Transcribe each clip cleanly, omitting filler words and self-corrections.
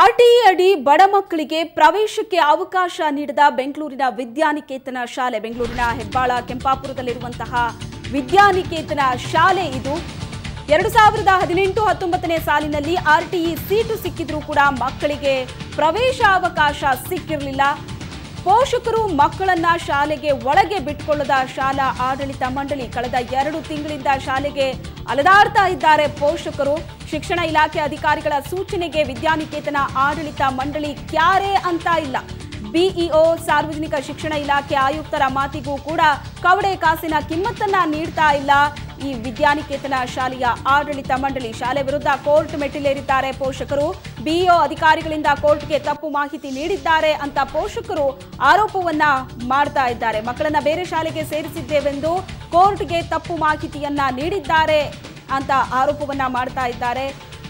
RTE ಅಡಿ ಬಡ ಮಕ್ಕಳಿಗೆ ಪ್ರವೇಶಕ್ಕೆ ಅವಕಾಶ ನೀಡಿದ ಬೆಂಗಳೂರಿನ ವಿದ್ಯಾನಿಕೇತನ ಶಾಲೆ. ಬೆಂಗಳೂರಿನ ಹೆಬ್ಬಾಳ ಕೆಂಪಾಪುರದಲ್ಲಿರುವಂತಹ ವಿದ್ಯಾನಿಕೇತನ ಶಾಲೆ ಇದು. 2018-19ನೇ ಸಾಲಿನಲ್ಲಿ ಆರ್ಟಿಇ ಸೀಟು ಸಿಕ್ಕಿದ್ರೂ ಕೂಡ ಮಕ್ಕಳಿಗೆ ಪ್ರವೇಶ ಅವಕಾಶ ಸಿಕ್ಕಿರಲಿಲ್ಲ. ಪೋಷಕರು ಮಕ್ಕಳನ್ನ ಶಾಲೆಗೆ ಒಳಗೆ ಬಿಟ್ಕೊಳ್ಳದ ಶಾಲಾ ಆಡಳಿತ ಮಂಡಳಿ ಕಳೆದ 2 ತಿಂಗಳಿಂದ ಶಾಲೆಗೆ ಅಲೆದಾಡ್ತಾ ಇದ್ದಾರೆ ಪೋಷಕರು. ಶಿಕ್ಷಣ ಇಲಾಖೆ ಅಧಿಕಾರಿಗಳ ಸೂಚನೆಗೆ ವಿದ್ಯಾನಿಕೇತನ ಆಡಳಿತ ಮಂಡಳಿ ಕ್ಯಾರೆ ಅಂತ ಇಲ್ಲ. ಬಿಇಒ ಸಾರ್ವಜನಿಕ ಶಿಕ್ಷಣ ಇಲಾಖೆ ಆಯುಕ್ತರ ಮಾತಿಗೂ ಕೂಡ ಕವಡೆ ಕಾಸಿನ ಕಿಮ್ಮತ್ತನ್ನ ನೀಡ್ತಾ ಇಲ್ಲ ಈ ವಿದ್ಯಾನಿಕೇತನ ಶಾಲೆಯ ಆಡಳಿತ ಮಂಡಳಿ. ಶಾಲೆ ವಿರುದ್ಧ ಕೋರ್ಟ್ ಮೆಟ್ಟಿಲೇರಿದ್ದಾರೆ ಪೋಷಕರು. ಬಿಇಒ ಅಧಿಕಾರಿಗಳಿಂದ ಕೋರ್ಟ್ಗೆ ತಪ್ಪು ಮಾಹಿತಿ ನೀಡಿದ್ದಾರೆ ಅಂತ ಪೋಷಕರು ಆರೋಪವನ್ನ ಮಾಡ್ತಾ ಇದ್ದಾರೆ. ಮಕ್ಕಳನ್ನ ಬೇರೆ ಶಾಲೆಗೆ ಸೇರಿಸಿದ್ದೇವೆಂದು ಕೋರ್ಟ್ಗೆ ತಪ್ಪು ಮಾಹಿತಿಯನ್ನ ನೀಡಿದ್ದಾರೆ ಅಂತ ಆರೋಪವನ್ನ ಮಾಡ್ತಾ ಇದ್ದಾರೆ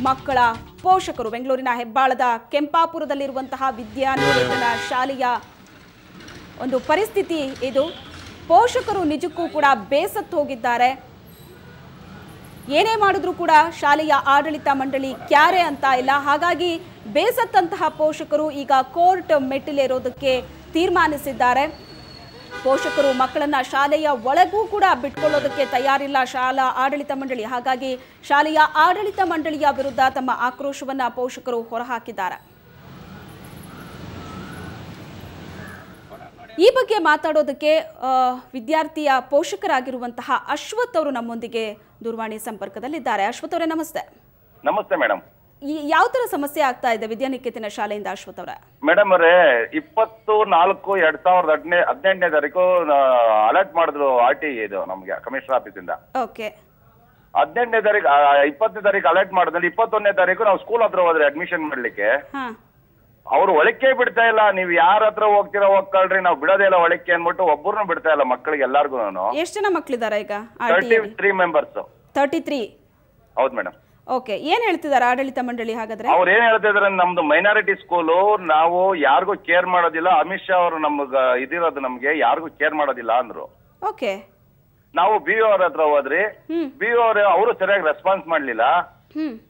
ಮಕ್ಕಳ ಪೋಷಕರು. ಬೆಂಗಳೂರಿನ ಹೆಬ್ಬಾಳದ ಕೆಂಪಾಪುರದಲ್ಲಿರುವಂತಹ ವಿದ್ಯಾನಿಕೇತನ ಶಾಲೆಯ ಒಂದು ಪರಿಸ್ಥಿತಿ ಇದು. ಪೋಷಕರು ನಿಜಕ್ಕೂ ಕೂಡ ಬೇಸತ್ತು ಹೋಗಿದ್ದಾರೆ. ಏನೇ ಮಾಡಿದ್ರೂ ಕೂಡ ಶಾಲೆಯ ಆಡಳಿತ ಮಂಡಳಿ ಕ್ಯಾರೆ ಅಂತ ಇಲ್ಲ. ಹಾಗಾಗಿ ಬೇಸತ್ತಂತಹ ಪೋಷಕರು ಈಗ ಕೋರ್ಟ್ ಮೆಟ್ಟಿಲೇರೋದಕ್ಕೆ ತೀರ್ಮಾನಿಸಿದ್ದಾರೆ. ಪೋಷಕರು ಮಕ್ಕಳನ್ನ ಶಾಲೆಯ ಒಳಗೂ ಕೂಡ ಬಿಟ್ಕೊಳ್ಳೋದಕ್ಕೆ ತಯಾರಿಲ್ಲ ಶಾಲಾ ಆಡಳಿತ ಮಂಡಳಿ. ಹಾಗಾಗಿ ಶಾಲೆಯ ಆಡಳಿತ ಮಂಡಳಿಯ ವಿರುದ್ಧ ತಮ್ಮ ಆಕ್ರೋಶವನ್ನ ಪೋಷಕರು ಹೊರಹಾಕಿದ್ದಾರೆ. ಈ ಬಗ್ಗೆ ಮಾತಾಡೋದಕ್ಕೆ ವಿದ್ಯಾರ್ಥಿಯ ಪೋಷಕರಾಗಿರುವಂತಹ ಅಶ್ವಥ್ ಅವರು ನಮ್ಮೊಂದಿಗೆ ದೂರವಾಣಿ ಸಂಪರ್ಕದಲ್ಲಿದ್ದಾರೆ. ಅಶ್ವಥ್ ಅವರೇ ನಮಸ್ತೆ. ನಮಸ್ತೆ ಮೇಡಮ್. ಯಾವ ತರ ಸಮಸ್ಯೆ ಆಗ್ತಾ ಇದೆ ವಿದ್ಯಾನಿಕೇತನ ಶಾಲೆಯಿಂದ ಅಶ್ವಥ್ ಅವರೇ? ಮೇಡಮ್ ಅವರೇ 24/4/2018ನೇ ತಾರೀಕು ಅಲರ್ಟ್ ಮಾಡಿದ್ರು ಆರ್ಟಿಇ ಇದು ನಮ್ಗೆ ಕಮಿಷನರ್ ಆಫೀಸ್ ಇಂದ. ಓಕೆ. 18ನೇ ತಾರೀಕು 20ನೇ ತಾರೀಕು ಅಲರ್ಟ್ ಮಾಡಿದ್ಮೇಲೆ 21ನೇ ತಾರೀಕು ನಾವು ಸ್ಕೂಲ್ ಹತ್ರ ಹೋದ್ರೆ ಅಡ್ಮಿಷನ್ ಮಾಡ್ಲಿಕ್ಕೆ ಅವ್ರು ಒಳಕ್ಕೆ ಬಿಡ್ತಾ ಇಲ್ಲ. ನೀವು ಯಾರ ಹತ್ರ ಹೋಗ್ತೀರಾ ಹೋಗ್ಕೊಳ್ರಿ, ನಾವು ಬಿಡೋದೇ ಇಲ್ಲ ಒಳಕ್ಕೆ ಅನ್ಬಿಟ್ಟು ಒಬ್ಬರನ್ನು ಬಿಡ್ತಾ ಇಲ್ಲ ಮಕ್ಕಳಿಗೆ ಎಲ್ಲಾರ್ಗು. ಎಷ್ಟು ಜನ ಮಕ್ಕಳಿದ್ದಾರೆ ಈಗ? 33 ಮೆಂಬರ್ಸ್. 33. ಹೌದು ಮೇಡಮ್. ಓಕೆ. ಏನ್ ಹೇಳ್ತಿದ್ದಾರೆ ಆಡಳಿತ ಮಂಡಳಿ ಹಾಗಾದ್ರೆ? ಅವ್ರು ಏನ್ ಹೇಳ್ತಿದಾರೆ, ನಮ್ದು ಮೈನಾರಿಟಿ ಸ್ಕೂಲು, ನಾವು ಯಾರಿಗೂ ಕೇರ್ ಮಾಡೋದಿಲ್ಲ. ಅಮಿತ್ ಶಾ ಅವರು ನಮ್ಗ ಇದಿರೋದು ನಮ್ಗೆ ಯಾರಿಗೂ ಕೇರ್ ಮಾಡೋದಿಲ್ಲ ಅಂದ್ರು. ಓಕೆ. ನಾವು ಬಿಇಒ ಅವ್ರ ಹತ್ರ ಹೋದ್ರಿ. ಬಿಇಒ ಅವರು ಸರಿಯಾಗಿ ರೆಸ್ಪಾನ್ಸ್ ಮಾಡ್ಲಿಲ್ಲ.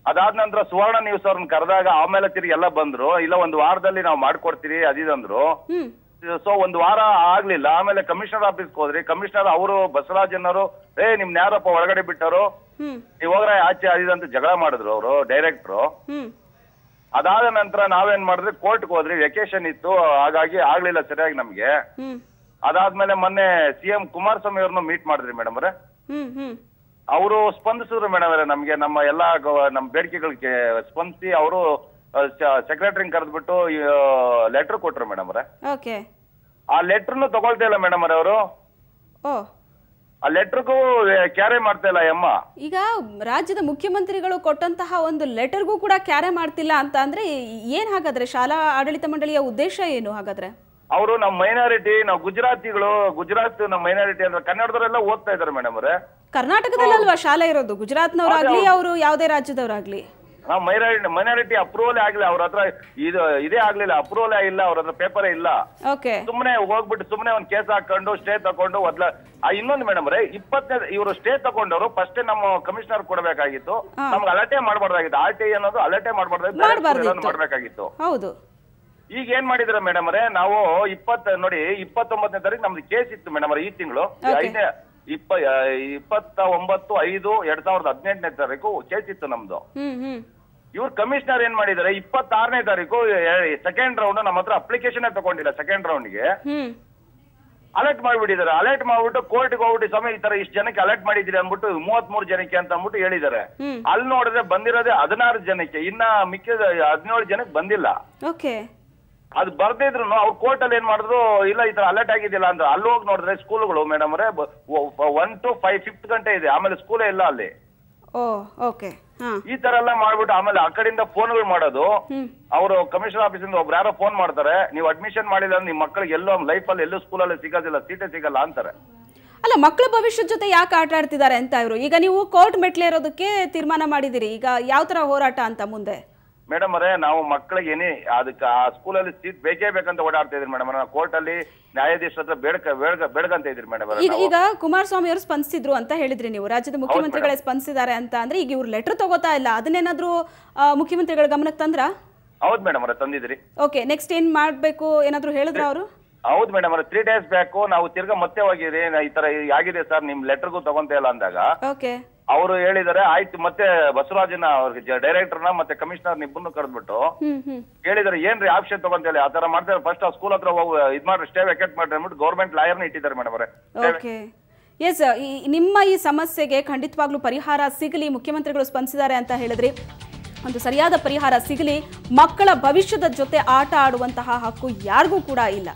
ಅದಾದ ನಂತರ ಸುವರ್ಣ ನ್ಯೂಸ್ ಅವ್ರನ್ನ ಕರೆದಾಗ ಆಮೇಲೆ ತಿರುಗಿ ಎಲ್ಲ ಬಂದ್ರು. ಇಲ್ಲ 1 ವಾರದಲ್ಲಿ ನಾವು ಮಾಡ್ಕೊಡ್ತೀರಿ ಅದಿದಂದ್ರು. ಸೊ 1 ವಾರ ಆಗ್ಲಿಲ್ಲ. ಆಮೇಲೆ ಕಮಿಷನರ್ ಆಫೀಸ್ಗೆ ಹೋದ್ರಿ. ಕಮಿಷನರ್ ಅವರು ಬಸವರಾಜನ್ ಅವರು ನಿಮ್ನ ಯಾರಪ್ಪ ಒಳಗಡೆ ಬಿಟ್ಟರು, ನೀವ್ ಹೋಗ್ರ ಆಚೆ ಅದಿದಂತ ಜಗಳ ಮಾಡಿದ್ರು ಅವರು ಡೈರೆಕ್ಟ್ರು. ಅದಾದ ನಂತರ ನಾವೇನ್ ಮಾಡಿದ್ರಿ, ಕೋರ್ಟ್ಗೆ ಹೋದ್ರಿ. ವೆಕೇಶನ್ ಇತ್ತು, ಹಾಗಾಗಿ ಆಗ್ಲಿಲ್ಲ ಸರಿಯಾಗಿ ನಮ್ಗೆ. ಅದಾದ್ಮೇಲೆ ಮೊನ್ನೆ CM ಕುಮಾರಸ್ವಾಮಿ ಅವ್ರನ್ನ ಮೀಟ್ ಮಾಡಿದ್ರಿ ಮೇಡಮ್ ಅವರೇ. ಅವರು ಸ್ಪಂದಿಸಿದ್ರು ಮೇಡಮ್ ಅವರೇ ನಮ್ಗೆ, ನಮ್ಮ ಎಲ್ಲಾ ನಮ್ ಬೇಡಿಕೆಗಳಿಗೆ ಸ್ಪಂದಿಸಿ ಅವರು ಸೆಕ್ರೆಟರಿ ಕರೆದ್ಬಿಟ್ಟು ಲೆಟರ್ ಕೊಟ್ರು ಮೇಡಮ್ ಅವರೇ. ಆ ಲೆಟರ್ನು ತಗೊಳ್ತಾ ಇಲ್ಲ ಮೇಡಮ್ ಅವರೇ ಅವರು. ಆ ಲೆಟರ್ಗೂ ಕ್ಯಾರೆ ಮಾಡ್ತಾ ಇಲ್ಲ ಅಮ್ಮ. ಈಗ ರಾಜ್ಯದ ಮುಖ್ಯಮಂತ್ರಿಗಳು ಕೊಟ್ಟಂತಹ ಒಂದು ಲೆಟರ್ಗೂ ಕೂಡ ಕ್ಯಾರೆ ಮಾಡ್ತಿಲ್ಲ ಅಂತ ಅಂದ್ರೆ ಏನ್ ಹಾಗಾದ್ರೆ ಶಾಲಾ ಆಡಳಿತ ಮಂಡಳಿಯ ಉದ್ದೇಶ ಏನು ಹಾಗಾದ್ರೆ? ಅವರು ನಮ್ಮ ಮೈನಾರಿಟಿ, ನಾವು ಗುಜರಾತಿಗಳು, ಗುಜರಾತ್ ನಮ್ಮ ಮೈನಾರಿಟಿ ಅಂದ್ರೆ ಕನ್ನಡದವರೆಲ್ಲ ಓದ್ತಾ ಇದಾರೆ ಮೇಡಮ್ ಅವರೇ. ಕರ್ನಾಟಕದಲ್ಲಲ್ವಾ ಶಾಲೆ ಇರೋದು? ಗುಜರಾತ್ನವರಾಗ್ಲಿ ಅವರು ಯಾವುದೇ ರಾಜ್ಯದವರಾಗ್ಲಿ ನಾವು ಮೈನಾರಿಟಿ ಅಪ್ರೂವಲ್ ಆಗ್ಲಿ ಅವ್ರ ಹತ್ರ ಇದೇ ಆಗ್ಲಿಲ್ಲ, ಅಪ್ರೂವಲ್ ಇಲ್ಲ, ಅವ್ರ ಹತ್ರ ಪೇಪರೇ ಇಲ್ಲ. ಸುಮ್ನೆ ಹೋಗ್ಬಿಟ್ಟು ಸುಮ್ನೆ ಒಂದ್ ಕೇಸ್ ಹಾಕೊಂಡು ಸ್ಟೇ ತಗೊಂಡು ಇನ್ನೊಂದು ಮೇಡಮ್ ರೇ 20ನೇ ಇವರು ಸ್ಟೇ ತಗೊಂಡವರು ಫಸ್ಟ್ ನಮ್ಮ ಕಮಿಷನರ್ ಕೊಡಬೇಕಾಗಿತ್ತು. ನಮ್ಗೆ ಅಲರ್ಟೇ ಮಾಡ್ಬಾರ್ದಾಗಿತ್ತು. ಆರ್ಟಿಇ ಅನ್ನೋದು ಅಲರ್ಟೇ ಮಾಡ್ಬಾರ್ದಾಗಿತ್ತು. ಹೌದು. ಈಗ ಏನ್ ಮಾಡಿದ್ರೆ ಮೇಡಮ್ ಅವರೇ, ನಾವು 29ನೇ ತಾರೀಕು ನಮ್ದು ಕೇಸ್ ಇತ್ತು ಮೇಡಮ್ ಅವರೇ. ಈ ತಿಂಗಳು 29/5/2018ನೇ ತಾರೀಕು ಕೇಸ್ ಇತ್ತು ನಮ್ದು. ಇವ್ರ ಕಮಿಷನರ್ ಏನ್ ಮಾಡಿದಾರೆ 26ನೇ ತಾರೀಕು ಸೆಕೆಂಡ್ ರೌಂಡ್ ನಮ್ಮ ಹತ್ರ ಅಪ್ಲಿಕೇಶನ್ ತಗೊಂಡಿಲ್ಲ. ಸೆಕೆಂಡ್ ರೌಂಡ್ಗೆ ಅಲರ್ಟ್ ಮಾಡ್ಬಿಟ್ಟಿದ್ದಾರೆ. ಅಲರ್ಟ್ ಮಾಡ್ಬಿಟ್ಟು ಕೋರ್ಟ್ಗೆ ಹೋಗ್ಬಿಟ್ಟು ಸಮಯ ಈ ತರ ಇಷ್ಟು ಜನಕ್ಕೆ ಅಲರ್ಟ್ ಮಾಡಿದ್ರಿ ಅಂದ್ಬಿಟ್ಟು 33 ಜನಕ್ಕೆ ಅಂತ ಅಂದ್ಬಿಟ್ಟು ಹೇಳಿದ್ದಾರೆ. ಅಲ್ಲಿ ನೋಡಿದ್ರೆ ಬಂದಿರೋದೇ 16 ಜನಕ್ಕೆ, ಇನ್ನ ಮಿಕ್ಕಿದ 17 ಜನಕ್ಕೆ ಬಂದಿಲ್ಲ. ಅದು ಬರ್ದಿದ್ರು ಅವ್ರು ಕೋರ್ಟ್ ಅಲ್ಲಿ ಏನ್ ಮಾಡಿದ್ರು, ಇಲ್ಲ ಈ ತರ ಅಲರ್ಟ್ ಆಗಿದ್ದಿಲ್ಲ ಅಂತ. ಅಲ್ಲಿ ಹೋಗಿ ನೋಡಿದ್ರೆ ಸ್ಕೂಲ್ಗಳು ಮೇಡಮ್ ಅವರೇ 1 to 5 5th ಗಂಟೆ ಇದೆ, ಆಮೇಲೆ ಸ್ಕೂಲೇ ಇಲ್ಲ ಅಲ್ಲಿ. ಈ ತರ ಎಲ್ಲ ಮಾಡ್ಬಿಟ್ಟು ಆಮೇಲೆ ಆ ಕಡೆಯಿಂದ ಫೋನ್ಗಳು ಮಾಡೋದು. ಅವರು ಕಮಿಷನರ್ ಆಫೀಸ್ ಇಂದ ಒಬ್ರು ಯಾರೋ ಫೋನ್ ಮಾಡ್ತಾರೆ, ನೀವು ಅಡ್ಮಿಷನ್ ಮಾಡಿಲ್ಲ ಅಂದ್ರೆ ನಿಮ್ ಮಕ್ಕಳಿಗೆ ಎಲ್ಲೋ ಲೈಫ್ ಅಲ್ಲಿ ಎಲ್ಲೂ ಸ್ಕೂಲಲ್ಲಿ ಸಿಗೋದಿಲ್ಲ, ಸೀಟೇ ಸಿಗಲ್ಲ ಅಂತಾರೆ. ಅಲ್ಲ, ಮಕ್ಕಳ ಭವಿಷ್ಯದ ಜೊತೆ ಯಾಕೆ ಆಟ ಆಡ್ತಿದ್ದಾರೆ ಅಂತ ಇವರು. ಈಗ ನೀವು ಕೋರ್ಟ್ ಮೆಟ್ಲೇರೋದಕ್ಕೆ ತೀರ್ಮಾನ ಮಾಡಿದಿರಿ. ಈಗ ಯಾವ ತರ ಹೋರಾಟ ಅಂತ ಮುಂದೆ? ಮೇಡಮ್ ಅವರೇ, ನಾವು ಮಕ್ಕಳಿಗೆ ಅದಕ್ಕೆ ಆ ಸ್ಕೂಲಲ್ಲಿ ಸೀಟ್ ಬೇಕೇ ಬೇಕಂತ ಓಡಾಡ್ತಾ ಇದ್ರಿ ಮೇಡಮ್. ನಾವು ಕೋರ್ಟ್ ಅಲ್ಲಿ ನ್ಯಾಯಾಧೀಶ ಹತ್ರ ಬೇಡ್ಕಂತ ಇದ್ರಿ ಮೇಡಮ್. ಈಗ ಕುಮಾರಸ್ವಾಮಿ ಅವರು ಸ್ಪಂದಿಸಿದ್ರು ಅಂತ ಹೇಳಿದ್ರಿ ನೀವು, ರಾಜ್ಯದ ಮುಖ್ಯಮಂತ್ರಿಗಳೇ ಸ್ಪಂದಿಸಿದ್ದಾರೆ ಅಂತ. ಅಂದ್ರೆ ಈಗ ಇವ್ರು ಲೆಟರ್ ತಗೋತಾ ಇಲ್ಲ, ಅದನ್ನೇನಾದ್ರೂ ಮುಖ್ಯಮಂತ್ರಿಗಳ ಗಮನಕ್ಕೆ ತಂದ್ರ? ಹೌದು ಮೇಡಮ್ ಅವರೇ ತಂದಿದ್ರಿ. ಓಕೆ, ನೆಕ್ಸ್ಟ್ ಏನ್ ಮಾಡ್ಬೇಕು ಏನಾದ್ರು ಹೇಳಿದ್ರ ಅವರು? ಹೌದು ಮೇಡಮ್ ಅವರೇ 3 days ಬ್ಯಾಕ್ ನಾವು ತಿರ್ಗಾ ಮತ್ತೆ ಹೋಗಿರಿ, ಈ ತರ ಆಗಿದೆ ಸರ್, ನಿಮ್ ಲೆಟರ್ಗೂ ತಗೊಂತ ಇಲ್ಲ ಅಂದಾಗ ಓಕೆ ಅವರು ಹೇಳಿದಾರೆ ಆಯ್ತು. ಮತ್ತೆ ಬಸವರಾಜನ ಅವ್ರಿಗೆ ಡೈರೆಕ್ಟರ್ನ ಮತ್ತೆ ಕಮಿಷನರ್ ಇಬ್ಬರನ್ನು ಕರೆದ್ಬಿಟ್ಟು ಹೇಳಿದಾರೆ ಏನ್ರಿ ಆಪ್ಷನ್ ತಗೊಂತ ಹೇಳಿ, ಆ ತರ ಮಾಡ್ತಾರೆ, ಫಸ್ಟ್ ಆ ಸ್ಕೂಲ್ ಹತ್ರ ಹೋಗಿ ಇದ್ ಮಾಡ್ರಿ, ಸ್ಟೇ ವೆಕೆಟ್ ಮಾಡ್ರಿ ಅಂದ್ಬಿಟ್ಟು ಗೌರ್ಮೆಂಟ್ ಲಾಯರ್ನ ಇಟ್ಟಿದ್ದಾರೆ ಮೇಡಮ್ ಅವರೇ. ಓಕೆ, ಎಸ್, ನಿಮ್ಮ ಈ ಸಮಸ್ಯೆಗೆ ಖಂಡಿತವಾಗ್ಲೂ ಪರಿಹಾರ ಸಿಗಲಿ, ಮುಖ್ಯಮಂತ್ರಿಗಳು ಸ್ಪಂದಿಸಿದ್ದಾರೆ ಅಂತ ಹೇಳಿದ್ರಿ. ಒಂದು ಸರಿಯಾದ ಪರಿಹಾರ ಸಿಗಲಿ. ಮಕ್ಕಳ ಭವಿಷ್ಯದ ಜೊತೆ ಆಟ ಆಡುವಂತಹ ಹಕ್ಕು ಯಾರಿಗೂ ಕೂಡ ಇಲ್ಲ.